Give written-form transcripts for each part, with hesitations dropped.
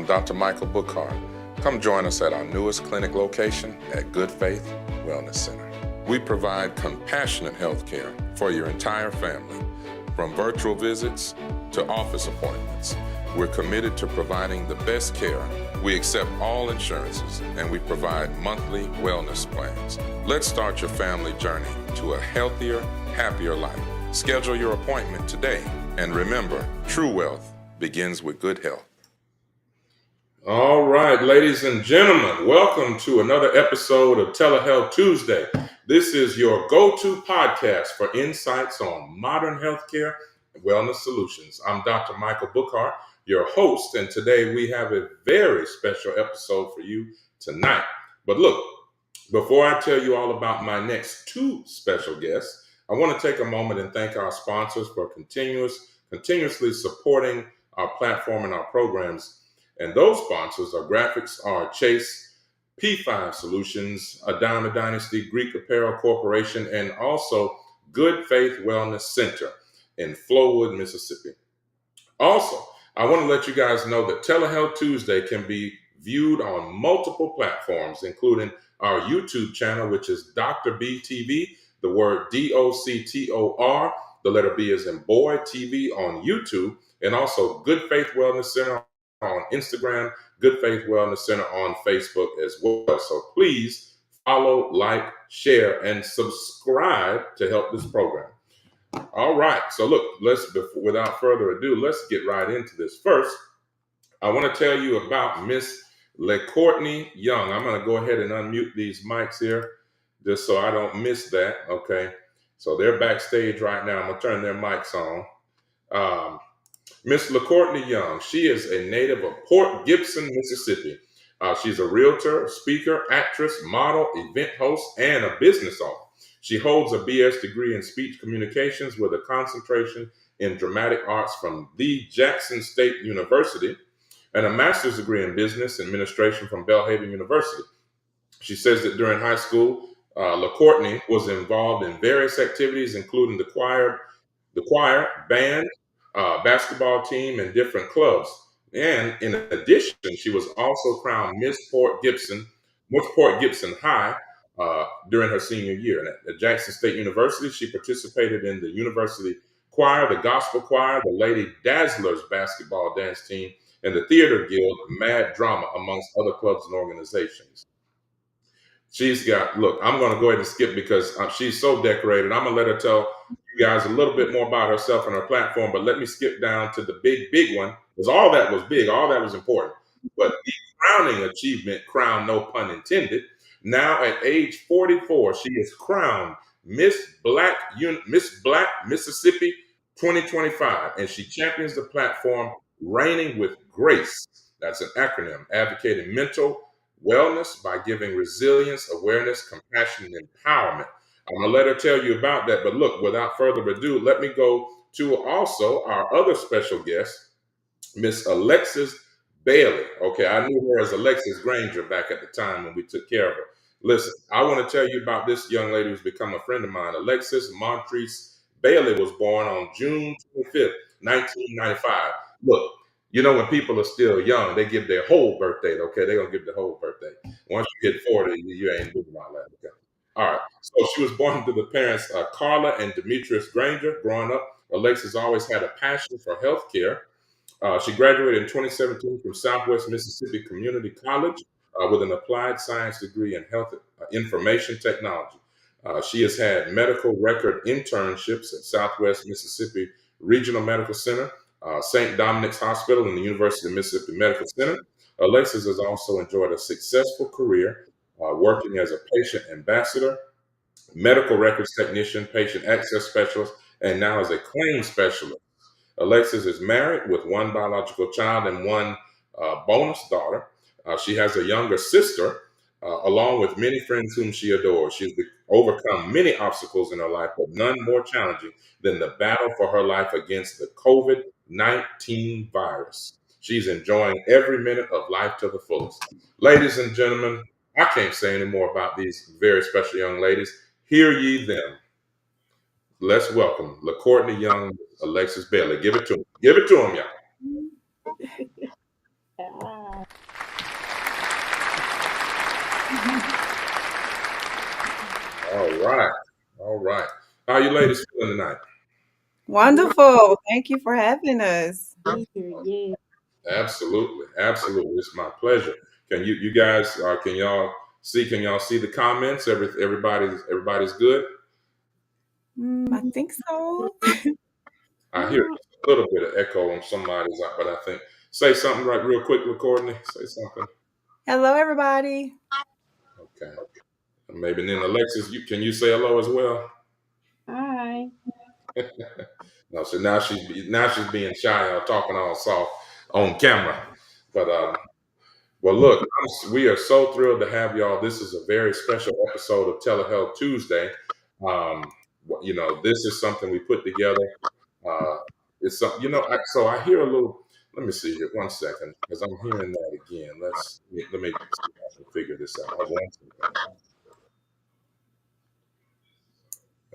Dr. Michael Bookhart. Come join us at our newest clinic location at Good Faith Wellness Center. We provide compassionate health care for your entire family, from virtual visits to office appointments. We're committed to providing the best care. We accept all insurances, and we provide monthly wellness plans. Let's start your family journey to a healthier, happier life. Schedule your appointment today. And remember, true wealth begins with good health. All right, ladies and gentlemen, welcome to another episode of Telehealth Tuesday. This is your go-to podcast for insights on modern healthcare and wellness solutions. I'm Dr. Michael Bookhart, your host, and today we have a very special episode for you tonight. But look, before I tell you all about my next two special guests, I want to take a moment and thank our sponsors for continuously supporting our platform and our programs. And those sponsors are Graphics R Chase, P5 Solutions, Adama Dynasty, Greek Apparel Corporation, and also Good Faith Wellness Center in Flowood, Mississippi. Also, I want to let you guys know that Telehealth Tuesday can be viewed on multiple platforms, including our YouTube channel, which is Dr. B TV, the word DOCTOR, the letter B is in boy, TV on YouTube, and also Good Faith Wellness Center on Instagram, Good Faith Wellness Center on Facebook as well. So please follow, like, share, and subscribe to help this program. All right. So look, without further ado, let's get right into this. First, I want to tell you about Miss LaCourtney Young. I'm going to go ahead and unmute these mics here just so I don't miss that. Okay. So they're backstage right now. I'm going to turn their mics on. Miss LaCourtney Young, she is a native of Port Gibson, Mississippi. She's a realtor, speaker, actress, model, event host, and a business owner. She holds a BS degree in speech communications with a concentration in dramatic arts from the Jackson State University and a master's degree in business administration from Belhaven University. She says that during high school, LaCourtney was involved in various activities, including the choir, band, basketball team, and different clubs. And in addition, she was also crowned Miss Port Gibson High during her senior year. And at Jackson State University, she participated in the university choir, the gospel choir, the Lady Dazzlers basketball dance team, and the theater guild, Mad Drama, amongst other clubs and organizations. I'm going to go ahead and skip because she's so decorated. I'm going to let her tell you guys a little bit more about herself and her platform, but let me skip down to the big one, because all that was big, all that was important. But the crowning achievement, crown, no pun intended, now at age 44, she is crowned Miss Black Mississippi 2025, and she champions the platform Reigning with Grace. That's an acronym, advocating mental wellness by giving resilience, awareness, compassion, and empowerment. I'm going to let her tell you about that. But look, without further ado, let me go to also our other special guest, Miss Alexis Bailey. Okay, I knew her as Alexis Granger back at the time when we took care of her. Listen, I want to tell you about this young lady who's become a friend of mine. Alexis Montrese Bailey was born on June 25th, 1995. Look, you know, when people are still young, they give their whole birthday. Okay, they're going to give the whole birthday. Once you hit 40, you ain't doing all that. Okay. All right. So she was born to the parents Carla and Demetrius Granger. Growing up, Alexis always had a passion for healthcare. She graduated in 2017 from Southwest Mississippi Community College with an applied science degree in health information technology. She has had medical record internships at Southwest Mississippi Regional Medical Center, St. Dominic's Hospital, and the University of Mississippi Medical Center. Alexis has also enjoyed a successful career working as a patient ambassador, medical records technician, patient access specialist, and now as a claims specialist. Alexis is married with one biological child and one bonus daughter. She has a younger sister, along with many friends whom she adores. She's overcome many obstacles in her life, but none more challenging than the battle for her life against the COVID-19 virus. She's enjoying every minute of life to the fullest. Ladies and gentlemen, I can't say any more about these very special young ladies. Hear ye them. Let's welcome LaCourtney Young, Alexis Bailey. Give it to him. Give it to him, y'all. All right. All right. How you ladies feeling tonight? Wonderful. Thank you for having us. Here, yeah. Absolutely. Absolutely. It's my pleasure. Can you guys can y'all see the comments? Everybody's good? I think so. I hear just a little bit of echo on somebody's, but I think say something right real quick, Courtney. Say something. Hello, everybody. Okay. Maybe then Alexis, can you say hello as well? Hi. No, so now she's being shy or talking all soft on camera. But well, look, we are so thrilled to have y'all. This is a very special episode of Telehealth Tuesday. This is something we put together. Uh, it's something, so I hear a little. Let me see here, one second, because I'm hearing that again. Let me see if I can figure this out. Hold on 1 second.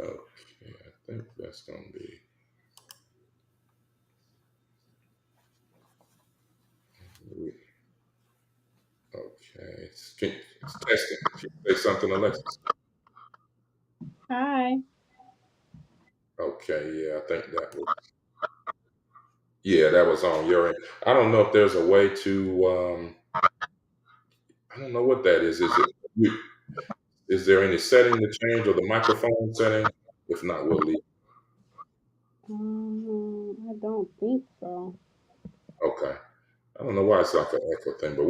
Okay, I think that's gonna be. Okay, it's testing. Can you say something, Alexis? Hi. Okay, yeah, I think that was. Yeah, that was on your end. I don't know if there's a way to. I don't know what that is. Is there any setting to change or the microphone setting? If not, we'll leave. I don't think so. Okay. I don't know why it's like an echo thing, but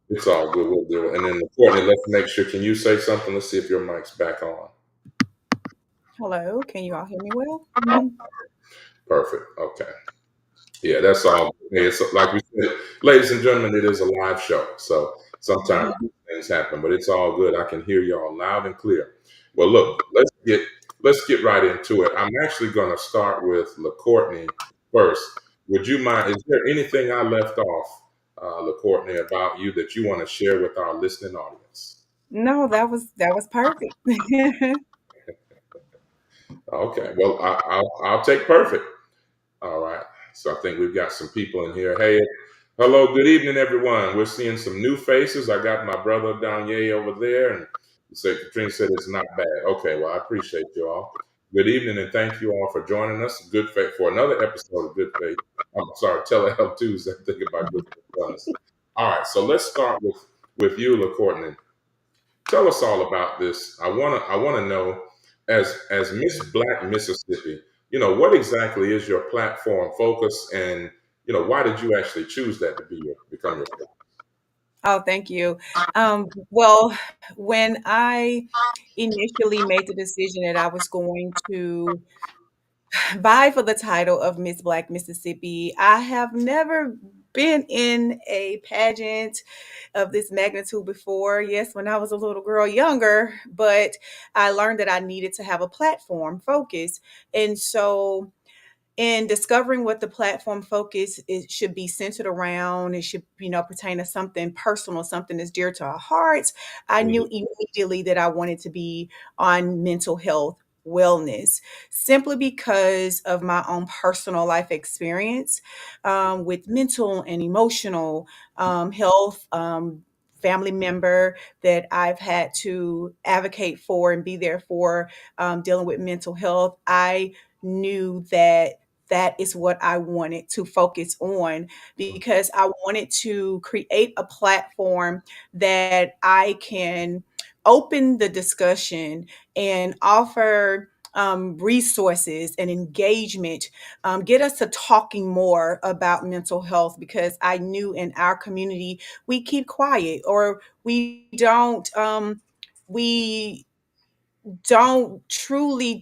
it's all good. We'll do it. And then, Courtney, let's make sure. Can you say something? Let's see if your mic's back on. Hello. Can you all hear me well? Perfect. Okay. Yeah, that's all. Hey, it's like we said, ladies and gentlemen, it is a live show. So sometimes things happen, but it's all good. I can hear y'all loud and clear. Well, look, let's get right into it. I'm actually going to start with LaCourtney first. Would you mind? Is there anything I left off, LaCourtney, about you that you want to share with our listening audience? No, that was perfect. Okay. Well, I'll take perfect. All right. So I think we've got some people in here. Hey, hello, good evening, everyone. We're seeing some new faces. I got my brother Danye over there, and Katrina said it's not bad. Okay, well, I appreciate you all. Good evening, and thank you all for joining us. Good Faith for another episode of Good Faith. I'm sorry, Telehealth Tuesday. Thinking about Good Faith Wellness. All right, so let's start with you, LaCourtney. Tell us all about this. I wanna know, as Miss Black Mississippi, what exactly is your platform focus, and why did you actually choose that to become your focus? Oh, thank you. Well, when I initially made the decision that I was going to vie for the title of Miss Black Mississippi, I have never been in a pageant of this magnitude before. Yes, when I was a little girl younger, but I learned that I needed to have a platform focus. And so in discovering what the platform focus it should be centered around, it should, pertain to something personal, something that's dear to our hearts. I knew Mhm. immediately that I wanted to be on mental health wellness simply because of my own personal life experience with mental and emotional health. Family member that I've had to advocate for and be there for, dealing with mental health. I knew that that is what I wanted to focus on because I wanted to create a platform that I can open the discussion and offer resources and engagement, get us to talking more about mental health because I knew in our community we keep quiet or we don't truly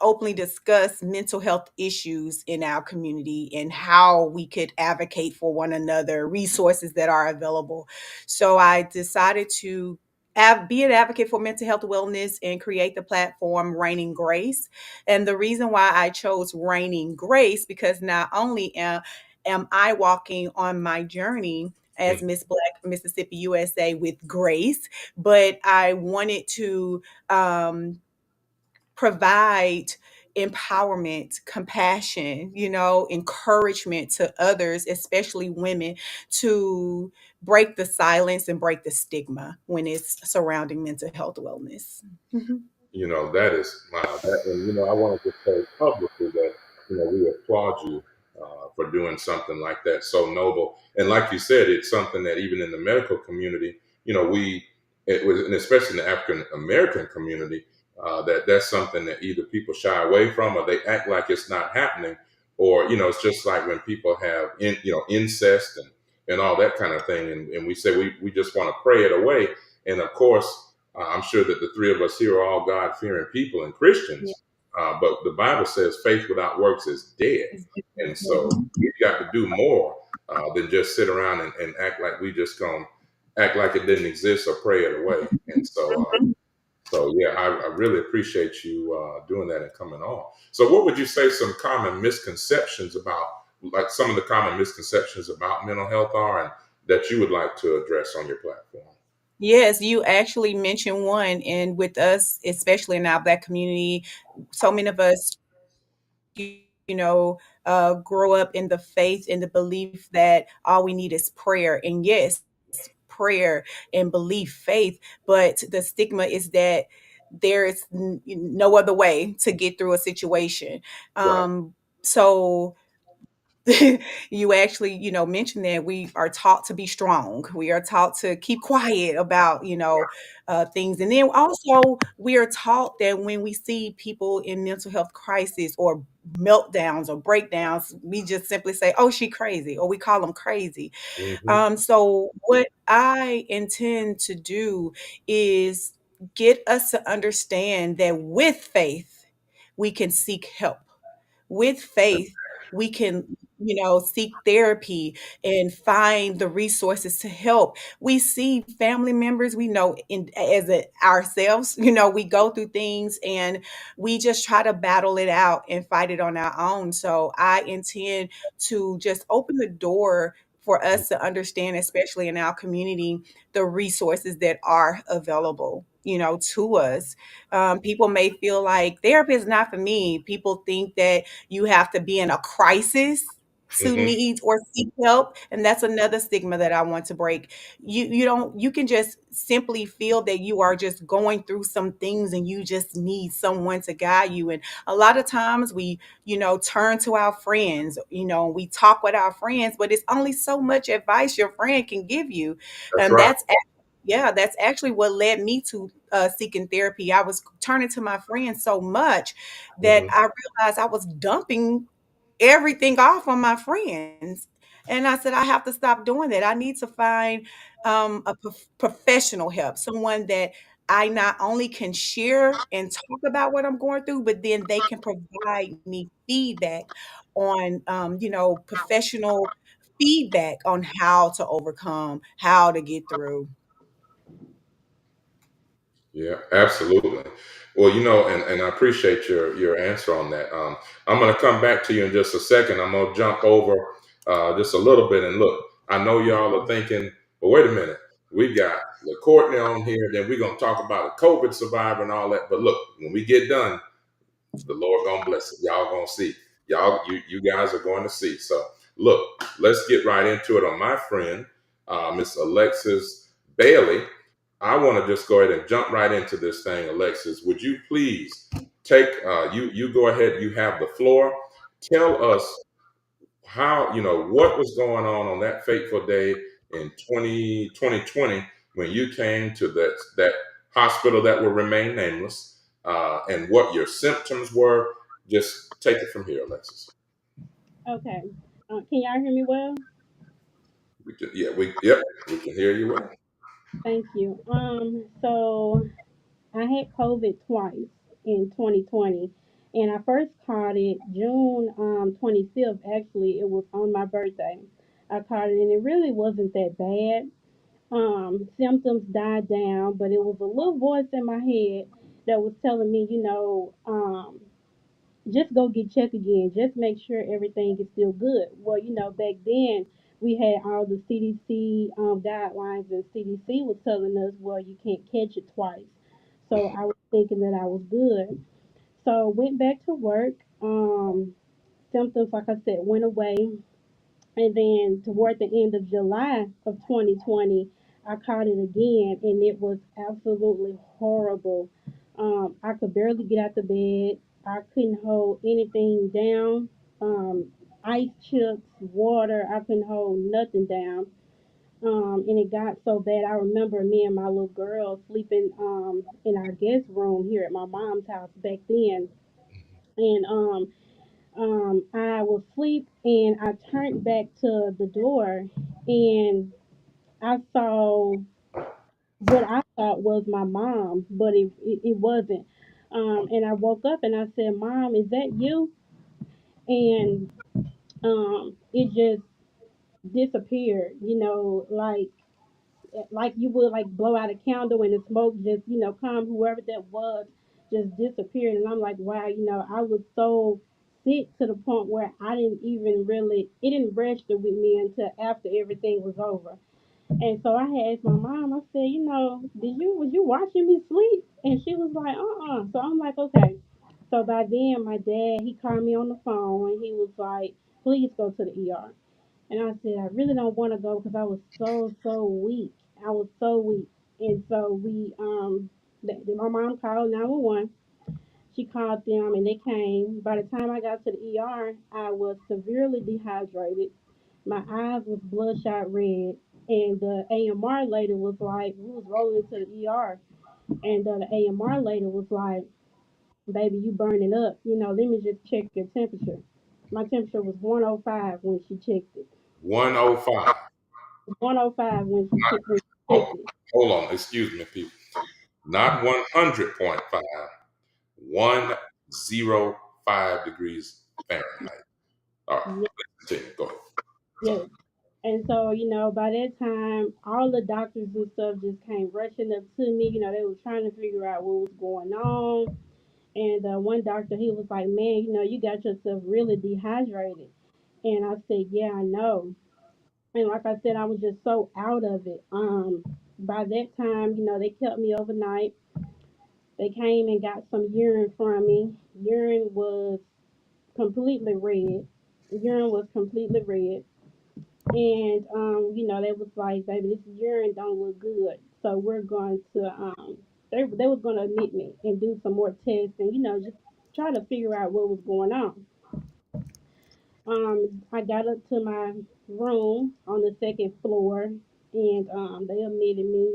openly discuss mental health issues in our community and how we could advocate for one another, resources that are available. So I decided to be an advocate for mental health wellness and create the platform Raining Grace. And the reason why I chose Raining Grace because not only am I walking on my journey as Miss Black Mississippi USA with grace, but I wanted to um, provide empowerment, compassion, encouragement to others, especially women, to break the silence and break the stigma when it's surrounding mental health wellness. Mhm. That is wow. And I want to just say publicly that we applaud you for doing something like that, so noble. And like you said, it's something that even in the medical community, we it was, and especially in the African American community, that's something that either people shy away from or they act like it's not happening, or it's just like when people have incest and all that kind of thing, and we say we just want to pray it away, and of course. I'm sure that the three of us here are all God fearing people and Yeah. Christians, but the Bible says faith without works is dead. And so Mhm. we've got to do more than just sit around and act like we just going to act like it didn't exist or pray it away. And so yeah, I really appreciate you doing that and coming on. So, what would you say some common misconceptions about, like some of the common misconceptions about mental health are, and that you would like to address on your platform? Yes, you actually mentioned one, and with us, especially in our Black community, so many of us, you know, grow up in the faith and the belief that all we need is prayer. And yes, prayer and belief, faith, but the stigma is that there is no other way to get through a situation. Right. So you actually, mentioned that we are taught to be strong. We are taught to keep quiet about, things. And then also we are taught that when we see people in mental health crisis or meltdowns or breakdowns, we just simply say, oh, she crazy, or we call them crazy. Hmm. So what I intend to do is get us to understand that with faith, we can seek help. With faith, we can, seek therapy and find the resources to help. We see family members we know in as ourselves, we go through things and we just try to battle it out and fight it on our own. So I intend to just open the door for us to understand, especially in our community, the resources that are available, to us. People may feel like therapy is not for me. People think that you have to be in a crisis to Hmm. need or seek help, and that's another stigma that I want to break. You can just simply feel that you are just going through some things and you just need someone to guide you. And a lot of times we, turn to our friends, we talk with our friends, but it's only so much advice your friend can give you. That's And right. yeah, that's actually what led me to seeking therapy. I was turning to my friends so much that Hmm. I realized I was dumping everything off on my friends. And I said, I have to stop doing that. I need to find a professional help, someone that I not only can share and talk about what I'm going through, but then they can provide me feedback on, professional feedback on how to overcome, how to get through. Yeah, absolutely. Well, and I appreciate your answer on that. I'm going to come back to you in just a second. I'm going to jump over just a little bit and look. I know y'all are thinking, well, wait a minute. We got the Courtney on here, then we're going to talk about a COVID survivor and all that. But look, when we get done, the Lord gonna bless it. Y'all gonna see. You guys are going to see. So look, let's get right into it. On my friend, Miss Alexis Bailey. I want to just go ahead and jump right into this thing, Alexis. Would you please take you go ahead? You have the floor. Tell us how what was going on that fateful day in 2020 when you came to that hospital that will remain nameless, and what your symptoms were. Just take it from here, Alexis. Okay. Can y'all hear me well? Yep, we can hear you well. Thank you. So I had COVID twice in 2020, and I first caught it June 25th. Actually, it was on my birthday. I caught it, and it really wasn't that bad. Symptoms died down, but it was a little voice in my head that was telling me, just go get checked again. Just make sure everything is still good. Well, back then we had all the CDC guidelines, and CDC was telling us, well, you can't catch it twice. So I was thinking that I was good. So went back to work. Symptoms, like I said, went away. And then toward the end of July of 2020, I caught it again, and it was absolutely horrible. I could barely get out the bed. I couldn't hold anything down. Ice chips, water, I couldn't hold nothing down. And it got so bad. I remember me and my little girl sleeping in our guest room here at my mom's house back then. And I was asleep and I turned back to the door and I saw what I thought was my mom, but it wasn't. And I woke up and I said, "Mom, is that you?" And it just disappeared, like you would like blow out a candle and the smoke just come, whoever that was just disappeared. And I'm like, wow, I was so sick to the point where I didn't even really, it didn't register with me until after everything was over. And so I had asked my mom, I said, was you watching me sleep? And she was like, so I'm like, okay. So by then my dad, he called me on the phone and he was like, please go to the ER. And I said, I really don't want to go because I was so weak. I was so weak. And so my mom called 911. She called them and they came. By the time I got to the ER, I was severely dehydrated. My eyes was bloodshot red. And the AMR lady was like, we was rolling into the ER. And the AMR lady was like, baby, you burning up. Let me just check your temperature. My temperature was 105 when she checked it. 105. 105 when she Oh, checked it. hold on. Excuse me, people. Not 100.5, 105 degrees Fahrenheit. All right, Yes, let's continue. Go ahead. yes. And so, by that time, all the doctors and stuff just came rushing up to me. They were trying to figure out what was going on. And one doctor, he was like, man, you got yourself really dehydrated. And I said, yeah, I know. And like I said, I was just so out of it. By that time, they kept me overnight. They came and got some urine from me. Urine was completely red. Urine was completely red. And they was like, baby, this urine don't look good. So we're going to they was gonna admit me and do some more tests and, just try to figure out what was going on. I got up to my room on the second floor and they admitted me,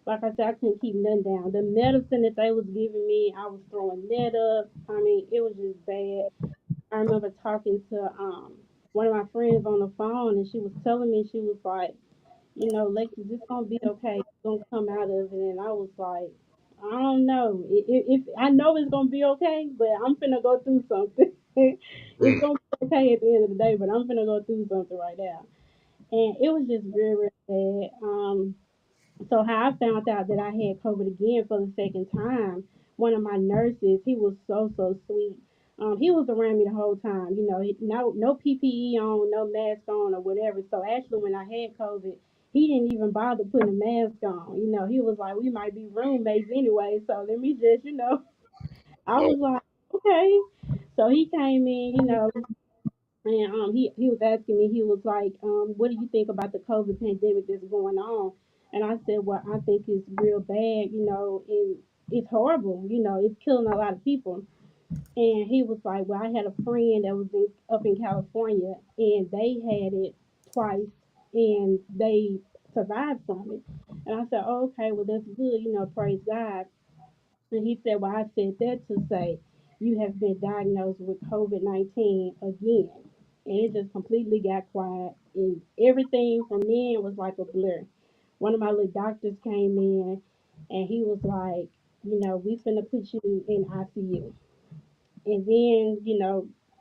like I said, I couldn't keep nothing down. The medicine that they was giving me, I was throwing that up. I mean, it was just bad. I remember talking to one of my friends on the phone, and she was telling me, she was like, Lexus, it's gonna be okay. You're gonna come out of it. And I was like, I don't know. If I know it's gonna be okay, but I'm finna go through something. It's Mm. gonna be okay at the end of the day, but I'm finna go through something right now. And it was just very, very bad. So how I found out that I had COVID again for the second time, one of my nurses, he was so sweet. He was around me the whole time. No PPE on, no mask on, or whatever. So actually, when I had COVID, he didn't even bother putting a mask on. He was like, we might be roommates anyway, so let me just, I Oh, was like, okay. So he came in, and he was asking me, he was like, what do you think about the COVID pandemic that's going on? And I said, well, I think it's real bad, and it's horrible, it's killing a lot of people. And he was like, well, I had a friend that was up in California, and they had it twice, and they survived from it. And I said, oh, okay, well, that's good, praise God. And he said, well, I said that to say you have been diagnosed with COVID 19 again. And it just completely got quiet. And everything from then was like a blur. One of my little doctors came in and he was like, we finna put you in ICU. And then,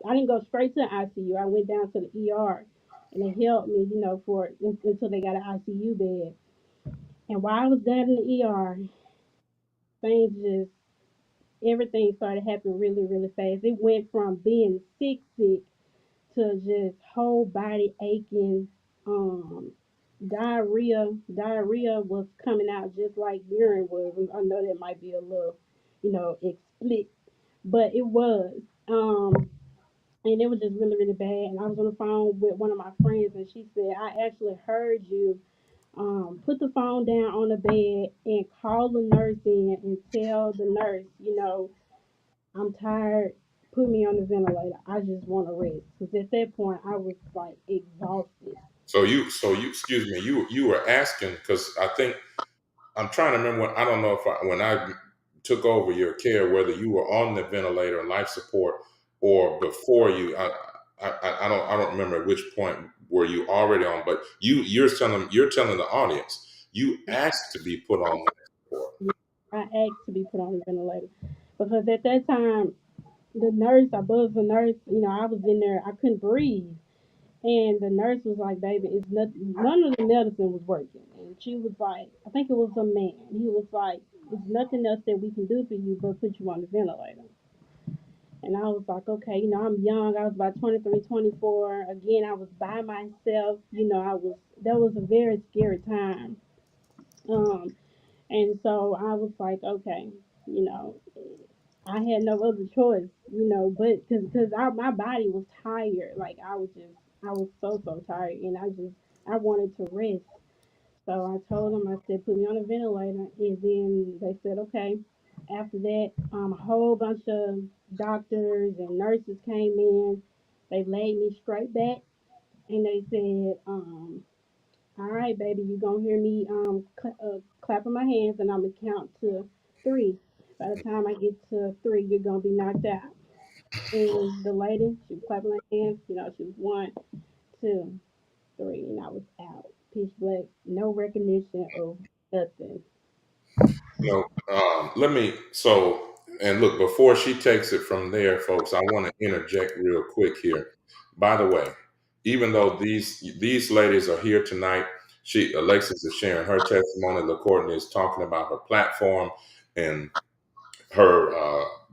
I didn't go straight to the ICU. I went down to the ER and they helped me, until they got an ICU bed. And while I was down in the ER, things just everything started happening really, really fast. It went from being sick to just whole body aching, um, diarrhea. Diarrhea was coming out just like urine was. I know that might be a little, explicit, but it was. Um, and it was just really, really bad. And I was on the phone with one of my friends, and she said, "I actually heard you put the phone down on the bed and call the nurse in and tell the nurse, I'm tired. Put me on the ventilator. I just want to rest." Because at that point, I was like exhausted. Excuse me, you were asking because I think I'm trying to remember when I don't know if when I took over your care whether you were on the ventilator, life support, or before you. I don't remember at which point were you already on, but you're telling the audience you asked to be put on life support. I asked to be put on the ventilator because at that time, the nurse, I buzzed the nurse, I was in there, I couldn't breathe. And the nurse was like, "Baby, it's nothing, none of the medicine was working." And she was like, I think it was a man. He was like, "There's nothing else that we can do for you but put you on the ventilator." And I was like, okay, I'm young. I was about 23, 24. Again, I was by myself. That was a very scary time. Um, and so I was like, okay, you know, I had no other choice, but because my body was tired. Like I was so tired, and I wanted to rest. So I told them, I said, put me on a ventilator, and then they said, okay. After that, a whole bunch of doctors and nurses came in. They laid me straight back, and they said, all right, baby, you're gonna hear me clapping my hands, and I'm gonna count to three. By the time I get to three, you're gonna be knocked out. And the lady, she was clapping her hands. She was one, two, three, and I was out. Pitch black, no recognition of nothing. Let me and look before she takes it from there, folks. I want to interject real quick here. By the way, even though these ladies are here tonight, Alexis is sharing her testimony. LaCourtney is talking about her platform and her,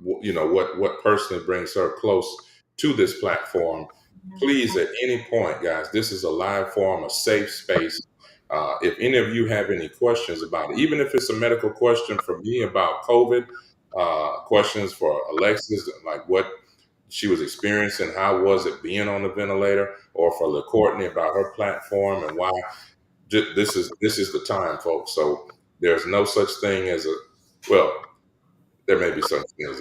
what personally brings her close to this platform. Please, at any point, guys, this is a live forum, a safe space. If any of you have any questions about it, even if it's a medical question for me about COVID, questions for Alexis, like what she was experiencing, how was it being on the ventilator, or for LaCourtney about her platform and why, this is the time, folks. So there's no such thing as a, well, there may be such thing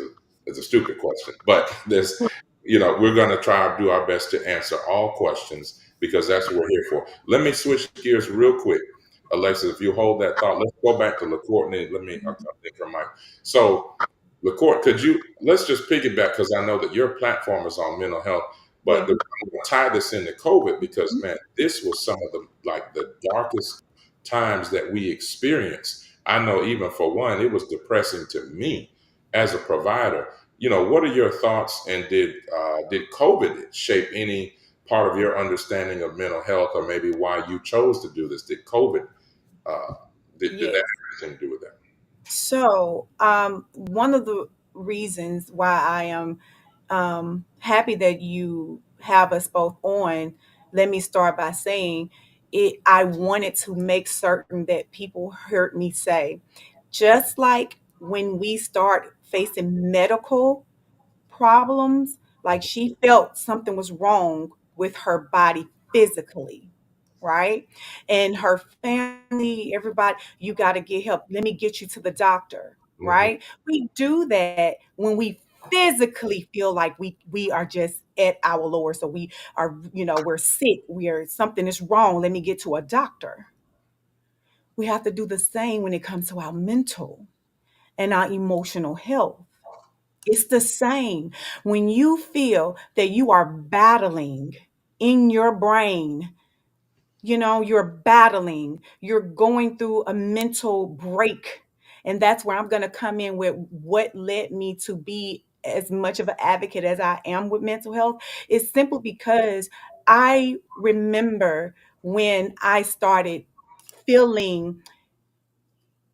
as a stupid question, but we're going to try to do our best to answer all questions because that's what we're here for. Let me switch gears real quick. Alexis, if you hold that thought, let's go back to LaCourtney. I think her mic. So, LaCourt, let's just piggyback because I know that your platform is on mental health, but Yeah. I'm going to tie this into COVID because, man, this was some of the darkest times that we experienced. I know even for one, it was depressing to me as a provider. What are your thoughts? And did COVID shape any part of your understanding of mental health, or maybe why you chose to do this? Did COVID uh, did that Yes. have anything to do with that? So, one of the reasons why I am happy that you have us both on, let me start by saying it. I wanted to make certain that people heard me say, just like when we start facing medical problems, like she felt something was wrong with her body physically, right? And her family, everybody, you got to get help. Let me get you to the doctor, Hmm. right? We do that when we physically feel like we are just at our lowest, so we are, we're sick, something is wrong. Let me get to a doctor. We have to do the same when it comes to our mental and our emotional health. It's the same. When you feel that you are battling in your brain, you're battling, you're going through a mental break. And that's where I'm going to come in with what led me to be as much of an advocate as I am with mental health. Is simply because I remember when I started feeling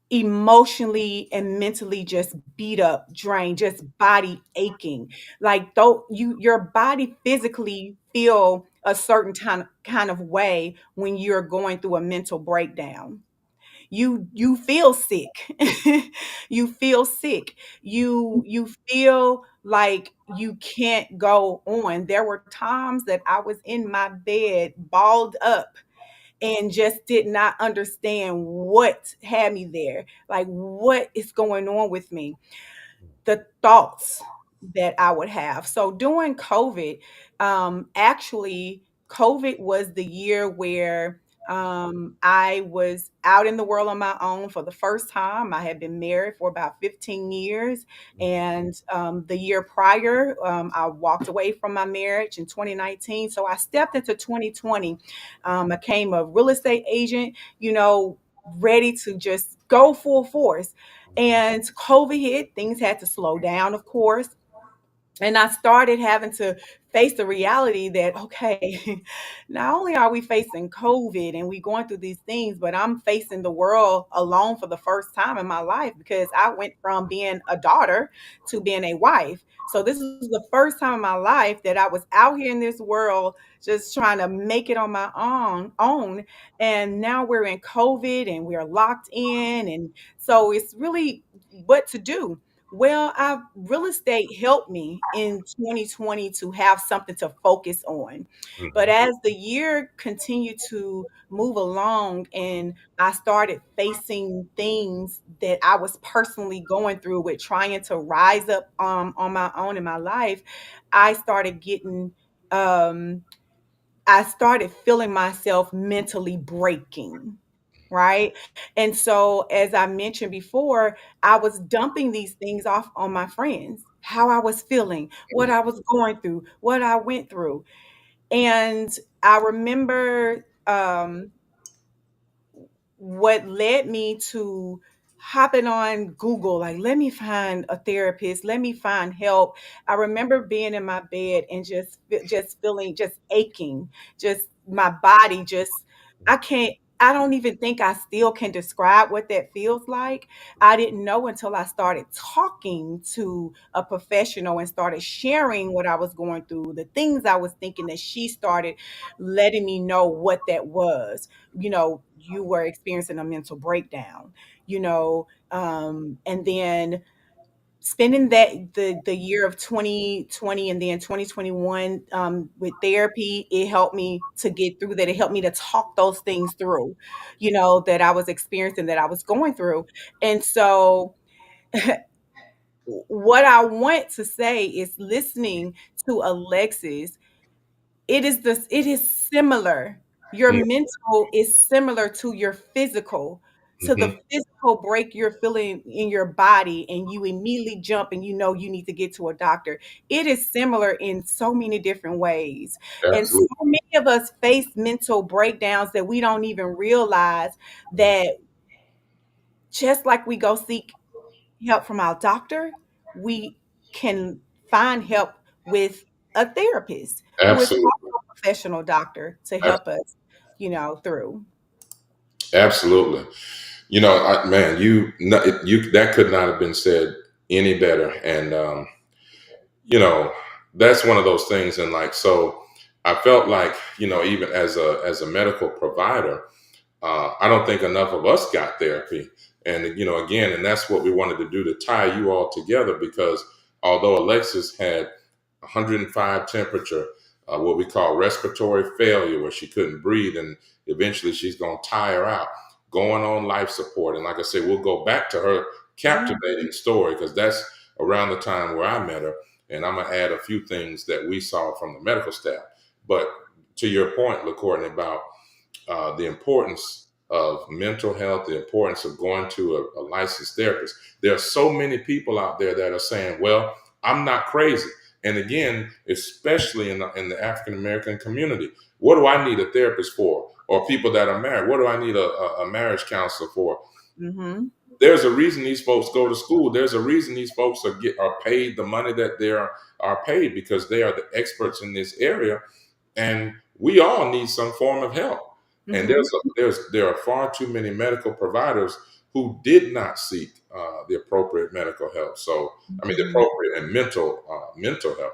emotionally and mentally just beat up, drained, just body aching. Like though your body physically feel a certain kind of way when you're going through a mental breakdown. You feel sick. You feel sick. You feel like you can't go on. There were times that I was in my bed balled up and just did not understand what had me there. Like, what is going on with me? The thoughts that I would have. So during COVID, actually, COVID was the year where I was out in the world on my own for the first time. I had been married for about 15 years. And the year prior, I walked away from my marriage in 2019. So I stepped into 2020. I became a real estate agent, ready to just go full force. And COVID hit, things had to slow down, of course. And I started having to face the reality that, okay, not only are we facing COVID and we going through these things, but I'm facing the world alone for the first time in my life because I went from being a daughter to being a wife. So this is the first time in my life that I was out here in this world just trying to make it on my own. And now we're in COVID and we're locked in. And so it's really what to do. Well, real estate helped me in 2020 to have something to focus on. But Mhm. as the year continued to move along and I started facing things that I was personally going through with trying to rise up on my own in my life, I started getting um I started feeling myself mentally breaking, right? And so, as I mentioned before, I was dumping these things off on my friends, how I was feeling, what I was going through, what I went through. And I remember what led me to hopping on Google, like, let me find a therapist, let me find help. I remember being in my bed and just feeling just aching, just my body just I don't even think I still can describe what that feels like. I didn't know until I started talking to a professional and started sharing what I was going through, the things I was thinking, that she started letting me know what that was. You were experiencing a mental breakdown, and then spending the year of 2020 and then 2021 with therapy, it helped me to get through that. It helped me to talk those things through, that I was experiencing, that I was going through. And so what I want to say is, listening to Alexis, it is similar. Your Mm. mental is similar to your physical. To the Mhm. physical break you're feeling in your body and you immediately jump and you know you need to get to a doctor. It is similar in so many different ways. And so Absolutely. many of us face mental breakdowns that we don't even realize that just like we go seek help from our doctor, we can find help with a therapist who is Absolutely. also a professional doctor to Ab- help us, through. Absolutely. Man, you that could not have been said any better. And you know, that's one of those things. And like, so I felt like, even as a medical provider, I don't think enough of us got therapy. And, again, and that's what we wanted to do, to tie you all together, because although Alexis had 105 temperature, what we call respiratory failure, where she couldn't breathe, and eventually she's going to tire out, going on life support. And like I said, we'll go back to her Yeah. captivating story, because that's around the time where I met her. And I'm going to add a few things that we saw from the medical staff. But to your point, LaCourtney, about the importance of mental health, the importance of going to a licensed therapist. There are so many people out there that are saying, well, I'm not crazy. And again, especially in the African American community, what do I need a therapist for? Or people that are married, what do I need a marriage counselor for? Mhm. There's a reason these folks go to school. There's a reason these folks are paid the money that are paid, because they are the experts in this area, and we all need some form of help. And Mhm. there are far too many medical providers who did not seek the appropriate medical help. So, I mean, the Mhm. appropriate and mental help.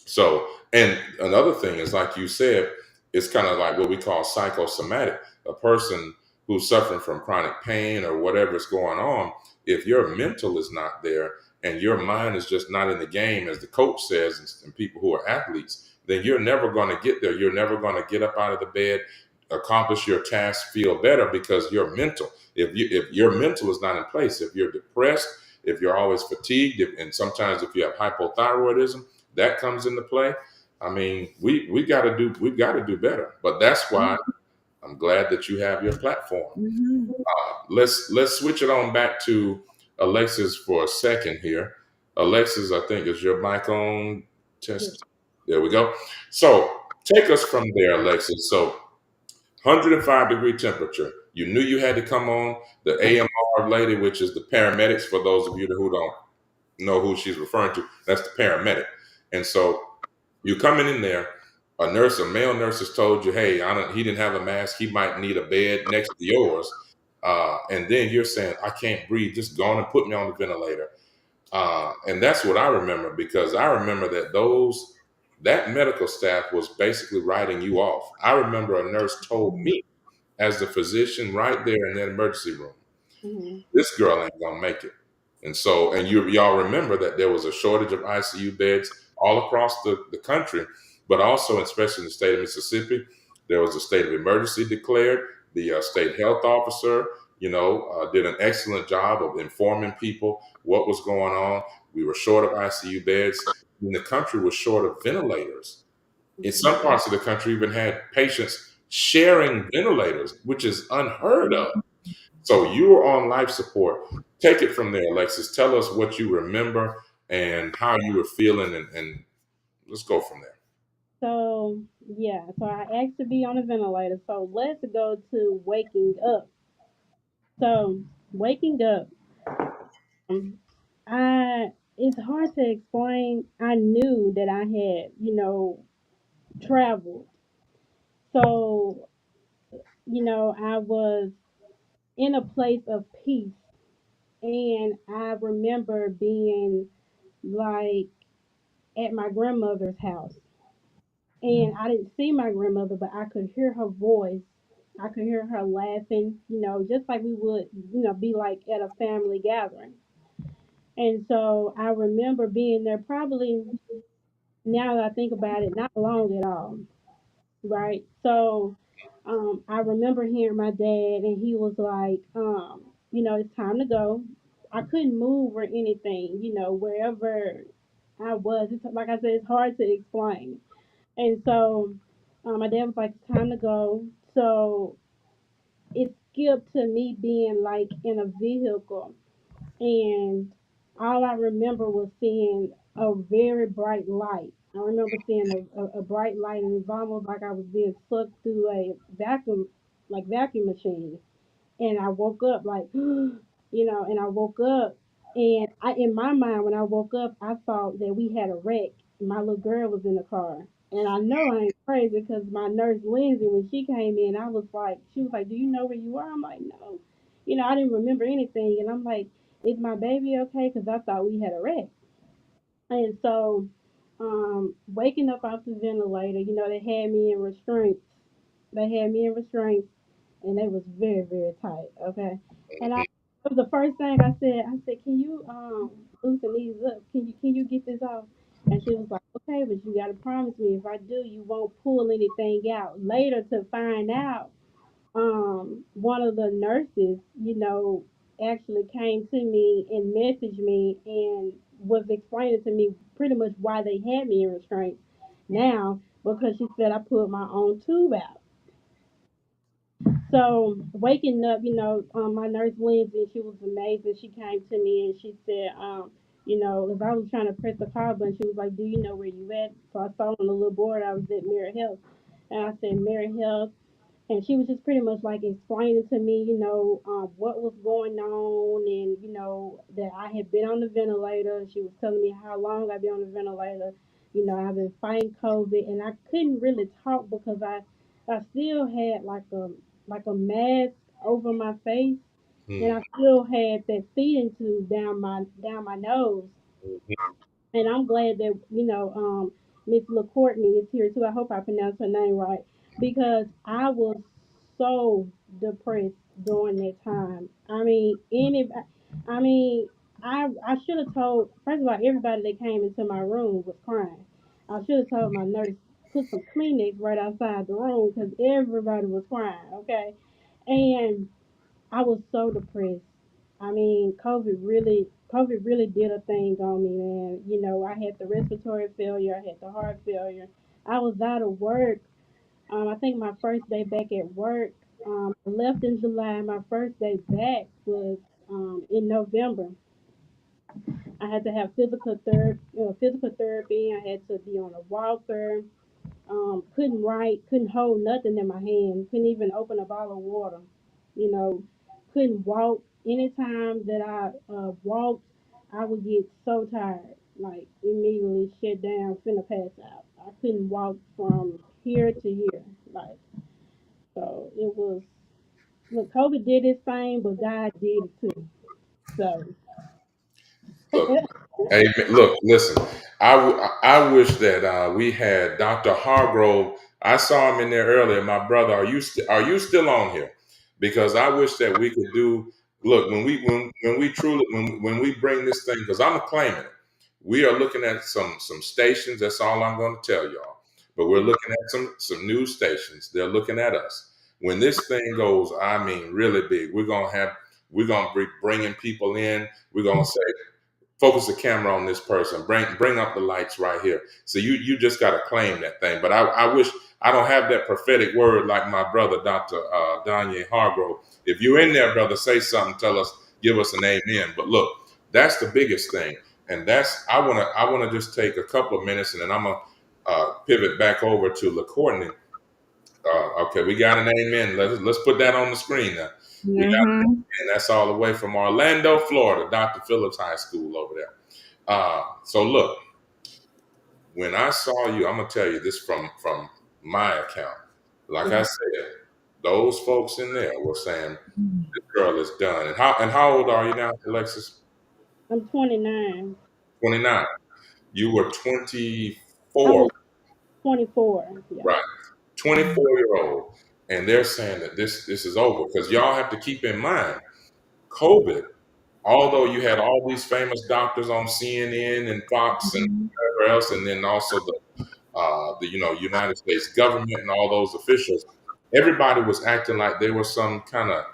So, and another thing is, like you said, it's kind of like what we call psychosomatic. A person who's suffering from chronic pain or whatever's going on, if your mental is not there and your mind is just not in the game, as the coach says, and people who are athletes, then you're never going to get there. You're never going to get up out of the bed, accomplish your task, feel better, because you're mental. If your mental is not in place, if you're depressed, if you're always fatigued, and sometimes if you have hypothyroidism, that comes into play. I mean, we've got to do better. But that's why I'm glad that you have your platform. Mhm. Let's switch it on back to Alexis for a second here. Alexis, I think is your mic on Yes. test. There we go. So take us from there, Alexis. So 105-degree temperature. You knew you had to come on. The AMR lady, which is the paramedics, for those of you who don't know who she's referring to, that's the paramedic. And so you coming in there, a nurse, a male nurse has told you, hey, he didn't have a mask. He might need a bed next to yours. And then you're saying, I can't breathe. Just go on and put me on the ventilator. And that's what I remember, because I remember that medical staff was basically writing you off. I remember a nurse told me, as the physician right there in that emergency room, Hmm. this girl ain't gonna make it. And so, and y'all remember that there was a shortage of ICU beds all across the country, but also, especially in the state of Mississippi, there was a state of emergency declared. The state health officer, did an excellent job of informing people what was going on. We were short of ICU beds, and the country was short of ventilators. In Hmm. some parts of the country, even had patients sharing ventilators, which is unheard of. So you were on life support. Take it from there, Alexis. Tell us what you remember and how you were feeling, and let's go from there. So yeah, so I asked to be on a ventilator. So let's go to waking up. So waking up, um, I it's hard to explain. I knew that I had, traveled. So, I was in a place of peace. And I remember being like at my grandmother's house. And I didn't see my grandmother, but I could hear her voice. I could hear her laughing, just like we would, be like at a family gathering. And so I remember being there probably, now that I think about it, not long at all. Right. So I remember hearing my dad, and he was like, it's time to go. I couldn't move or anything, wherever I was. It's, like I said, it's hard to explain. And so my dad was like, it's time to go. So it skipped to me being like in a vehicle, and all I remember was seeing a very bright light. I remember seeing a bright light, and it was almost like I was being sucked through a vacuum machine. And I woke up like, and I woke up, and in my mind, when I woke up, I thought that we had a wreck. My little girl was in the car. And I know I ain't crazy, because my nurse Lindsay, when she came in, she was like, "Do you know where you are?" I'm like, "No." I didn't remember anything. And I'm like, "Is my baby okay?" Because I thought we had a wreck. And so, waking up off the ventilator, they had me in restraints. They had me in restraints, and they was very, very tight. Okay, and it was the first thing I said. I said, "Can you loosen these up? Can you get this off?" And she was like, "Okay, but you gotta promise me, if I do, you won't pull anything out." Later, to find out, one of the nurses, actually came to me and messaged me and was explaining to me pretty much why they had me in restraints now, because she said I put my own tube out. So waking up, my nurse Lindsay, she was amazing. She came to me and she said, if I was trying to press the call button, she was like, "Do you know where you at?" So I saw on the little board I was at Merit Health, and I said Merit Health, and she was just pretty much like explaining to me, what was going on, and that I had been on the ventilator. She was telling me how long I've been on the ventilator. I've been fighting COVID, and I couldn't really talk because I still had like a mask over my face, and I still had that feeding tube down my nose. And I'm glad that Miss LaCourtney is here too. I hope I pronounced her name right, because I was so depressed during that time. I mean, I should have told, first of all, everybody that came into my room was crying. I should have told my nurse, put some Kleenex right outside the room because everybody was crying, okay? And I was so depressed. I mean, COVID really did a thing on me, man. You know, I had the respiratory failure, I had the heart failure. I was out of work. I think my first day back at work, I left in July. My first day back was in November. I had to have physical therapy. I had to be on a walker. Couldn't write, couldn't hold nothing in my hand, couldn't even open a bottle of water. You know, couldn't walk. Anytime that I walked, I would get so tired, like immediately shut down, finna pass out. I couldn't walk from here to here, like so. It was look, COVID did its thing, but God did it too. So Look, hey, look, listen. I wish that we had Dr. Hargrove. I saw him in there earlier. My brother, are you still on here? Because I wish that we could do. Look, when we truly when we bring this thing, because I'm claiming it. We are looking at some stations. That's all I'm going to tell y'all. But we're looking at some news stations. They're looking at us. When this thing goes, I mean, really big. We're gonna be bringing people in. We're gonna say, focus the camera on this person. Bring up the lights right here. So you just got to claim that thing. But I wish I don't have that prophetic word like my brother, Dr. Danye Hargrove. If you're in there, brother, say something. Tell us, give us an amen. But look, that's the biggest thing, and that's I wanna just take a couple of minutes, and then I'm gonna pivot back over to LaCourtney. Okay, we got an amen. Let's put that on the screen now. We got an Mm-hmm. amen. That's all the way from Orlando, Florida, Dr. Phillips High School over there. So look, when I saw you, I'm gonna tell you this from my account. Like I said, those folks in there were saying this girl is done. And how old are you now, Alexis? I'm 29. 29. You were I 24, was 24. Yeah. right? 24-year-old, and they're saying that this is over because y'all have to keep in mind COVID. Although you had all these famous doctors on CNN and Fox and Mhm. whatever else, and then also the United States government and all those officials, everybody was acting like they were some kind of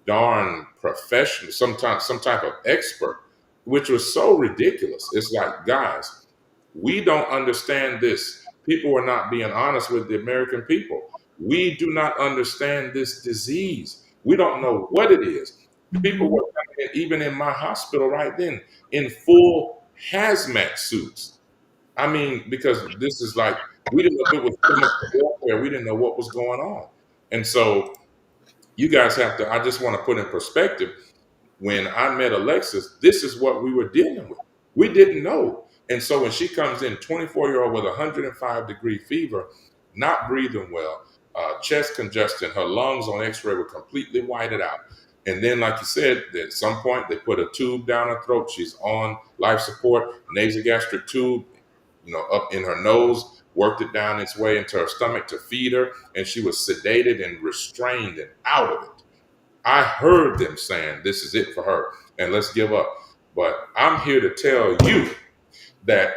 darn professional, some type of expert, which was so ridiculous. It's like, guys, we don't understand this. People are not being honest with the American people. We do not understand this disease. We don't know what it is. People Mhm. were coming in, even in my hospital right then, in full hazmat suits. I mean, because this is like, we didn't know if it was chemical warfare. We didn't know what was going on. And so you guys have to, I just want to put in perspective, when I met Alexis, this is what we were dealing with. We didn't know. And so when she comes in, 24-year-old with 105-degree fever, not breathing well, chest congestion, her lungs on x-ray were completely whited out. And then, like you said, at some point they put a tube down her throat. She's on life support, nasogastric tube, up in her nose, worked it down its way into her stomach to feed her, and she was sedated and restrained and out of it. I heard them saying this is it for her and let's give up. But I'm here to tell you that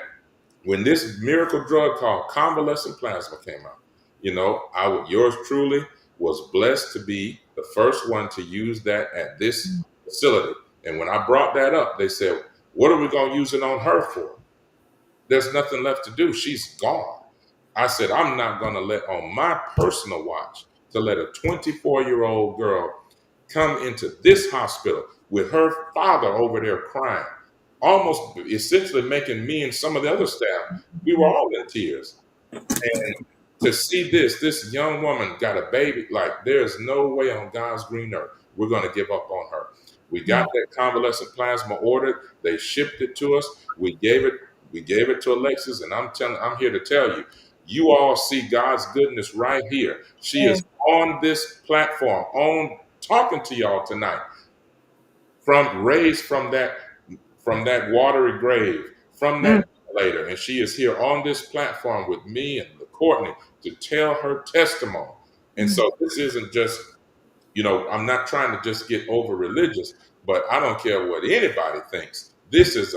when this miracle drug called convalescent plasma came out, yours truly was blessed to be the first one to use that at this facility. And when I brought that up, they said, "What are we going to use it on her for? There's nothing left to do. She's gone." I said, "I'm not going to let on my personal watch to let a 24-year-old girl come into this hospital with her father over there crying, almost essentially making me and some of the other staff, we were all in tears. And to see this young woman got a baby, like there's no way on God's green earth we're going to give up on her. We got that convalescent plasma ordered. They shipped it to us. We gave it to Alexis, and I'm here to tell you, you all see God's goodness right here. She is Yes. on this platform, on talking to y'all tonight, from raised from that watery grave, from Mm. that later, and she is here on this platform with me and Courtney to tell her testimony. And Mm. so this isn't just, I'm not trying to just get over religious, But I don't care what anybody thinks. This is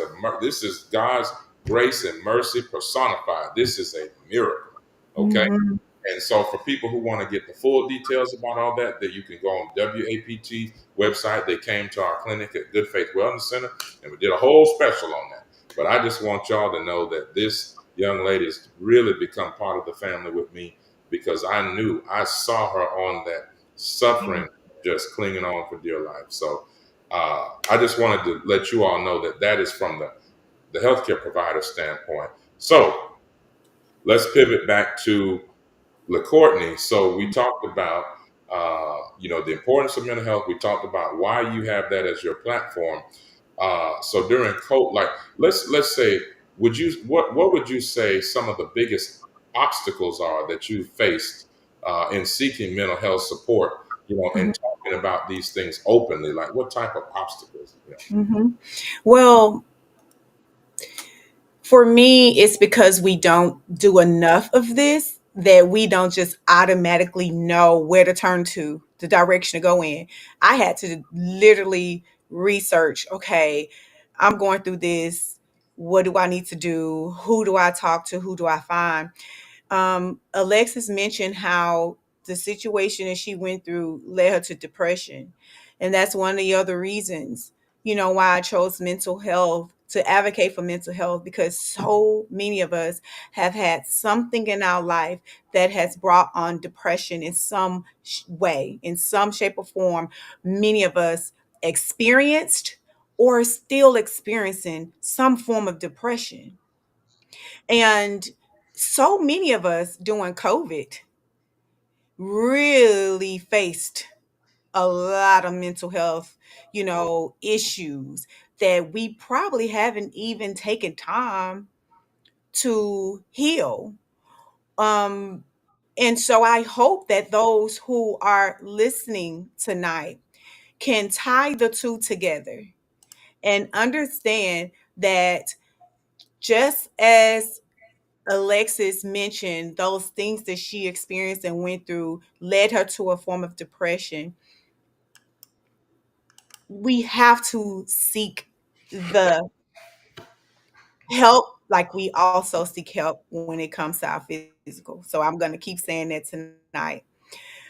God's grace and mercy personified. This is a miracle. Okay. Mhm. And so for people who want to get the full details about all that, that you can go on WAPT website. They came to our clinic at Good Faith Wellness Center and we did a whole special on that. But I just want y'all to know that this young lady has really become part of the family with me because I saw her on that suffering, just clinging on for dear life. So I just wanted to let you all know that that is from the healthcare provider standpoint. So let's pivot back to LaCourtney. So we talked about, the importance of mental health. We talked about why you have that as your platform. So during COVID, like let's say, what would you say some of the biggest obstacles are that you faced in seeking mental health support? And Mhm. talking about these things openly. Like what type of obstacles? Mhm. Well, for me, it's because we don't do enough of this that we don't just automatically know where to turn to, the direction to go in. I had to literally research, okay, I'm going through this. What do I need to do? Who do I talk to? Who do I find? Alexis mentioned how the situation that she went through led her to depression. And that's one of the other reasons, why I chose mental health to advocate for mental health, because so many of us have had something in our life that has brought on depression in some way, in some shape or form. Many of us experienced or still experiencing some form of depression. And so many of us during COVID really faced a lot of mental health, issues that we probably haven't even taken time to heal. Um, and so I hope that those who are listening tonight can tie the two together and understand that just as Alexis mentioned, those things that she experienced and went through led her to a form of depression. We have to seek the help like we also seek help when it comes to our physical. So I'm going to keep saying that tonight.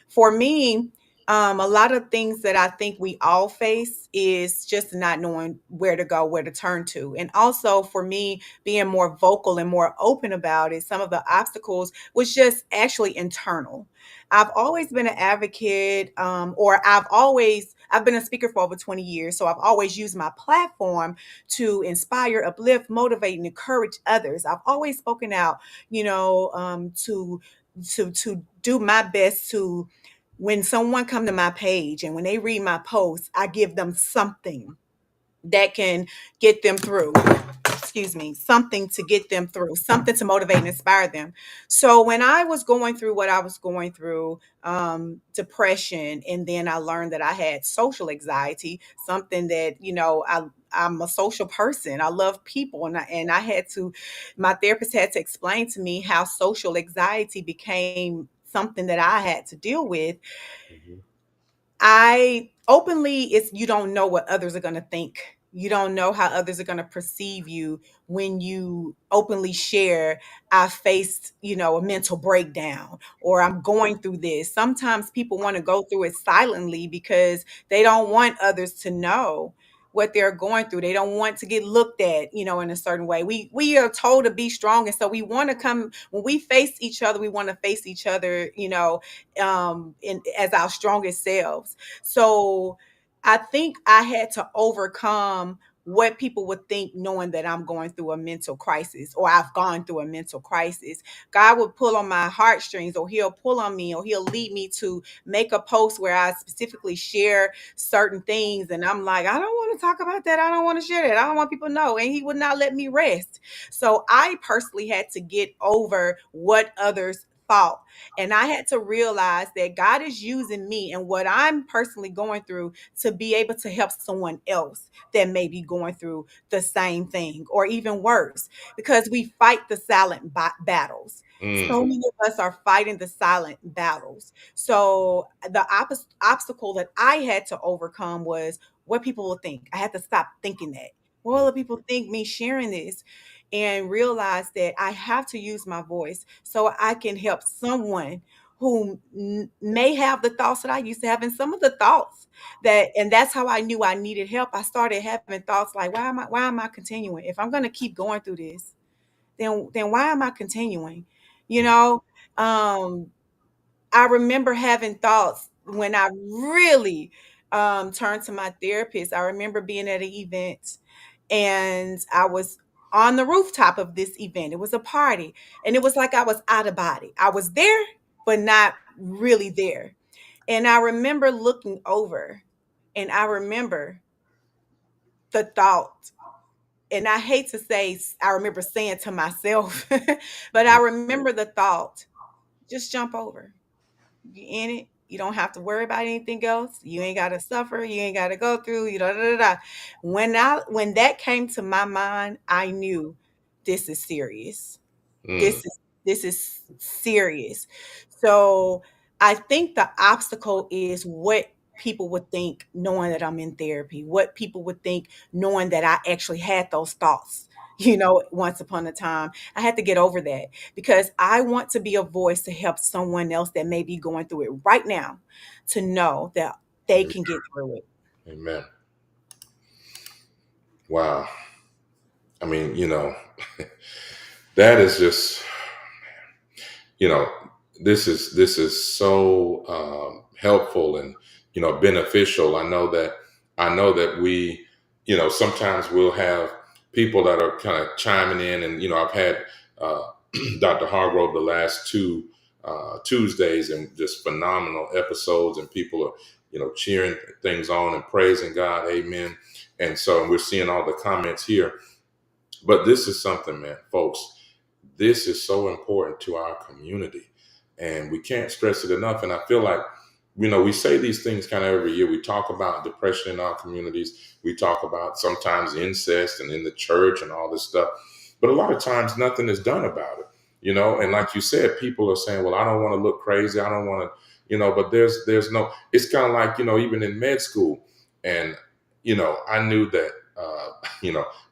For me, a lot of things that I think we all face is just not knowing where to go, where to turn to. And also for me, being more vocal and more open about it, some of the obstacles was just actually internal. I've always been an advocate, or I've been a speaker for over 20 years. So I've always used my platform to inspire, uplift, motivate, and encourage others. I've always spoken out, to do my best to, when someone come to my page and when they read my post, I give them something that can get them through. Excuse me, something to get them through, something to motivate and inspire them. So when I was going through what I was going through, depression, and then I learned that I had social anxiety, something that, I'm a social person. I love people, and I had to. My therapist had to explain to me how social anxiety became something that I had to deal with. Mhm. I openly, it's, you don't know what others are going to think. You don't know how others are going to perceive you when you openly share, I faced, a mental breakdown, or I'm going through this. Sometimes people want to go through it silently because they don't want others to know what they're going through. They don't want to get looked at, in a certain way. We are told to be strong, and so we want to come when we face each other. We want to face each other, as our strongest selves. So I think I had to overcome what people would think, knowing that I'm going through a mental crisis, or I've gone through a mental crisis. God would pull on my heartstrings, or he'll pull on me, or he'll lead me to make a post where I specifically share certain things. And I'm like, I don't want to talk about that. I don't want to share that. I don't want people to know. And he would not let me rest. So I personally had to get over what others thought. And I had to realize that God is using me and what I'm personally going through to be able to help someone else that may be going through the same thing or even worse, because we fight the silent battles. Mm, So many of us are fighting the silent battles. So the obstacle that I had to overcome was what people will think. I had to stop thinking that. What mm, will people think me sharing this? And realize that I have to use my voice so I can help someone who may have the thoughts that I used to have, and some of the thoughts and that's how I knew I needed help. I started having thoughts like, why am I continuing? If I'm going to keep going through this, then why am I continuing? You mm, know, um, I remember having thoughts when I really turned to my therapist. I remember being at an event and I was on the rooftop of this event. It was a party, and it was like I was out of body. I was there, but not really there. And I remember looking over, and I remember the thought, and I hate to say, I remember saying to myself, but I remember the thought, just jump over. You in it. You don't have to worry about anything else. You ain't got to suffer. You ain't got to go through. You know, da, da, da. When that came to my mind, I knew this is serious. mm. This is serious. So I think the obstacle is what people would think knowing that I'm in therapy, what people would think knowing that I actually had those thoughts. Once upon a time, I had to get over that because I want to be a voice to help someone else that may be going through it right now to know that they can get through it. Amen. Wow. I mean, that is just, you know, this is so helpful and beneficial. I know that we, sometimes we'll have people that are kind of chiming in, and I've had uh, Dr. Hargrove the last two Tuesdays, and just phenomenal episodes, and people are cheering things on and praising God, Amen. And so we're seeing all the comments here, but this is something, man, folks. This is so important to our community, and we can't stress it enough. And I feel like, we say these things kind of every year. We talk about depression in our communities. We talk about sometimes incest and in the church and all this stuff. But a lot of times nothing is done about it, And like you said, people are saying, well, I don't want to look crazy. I don't want to, but there's no, it's kind of like, even in med school. And, I knew that,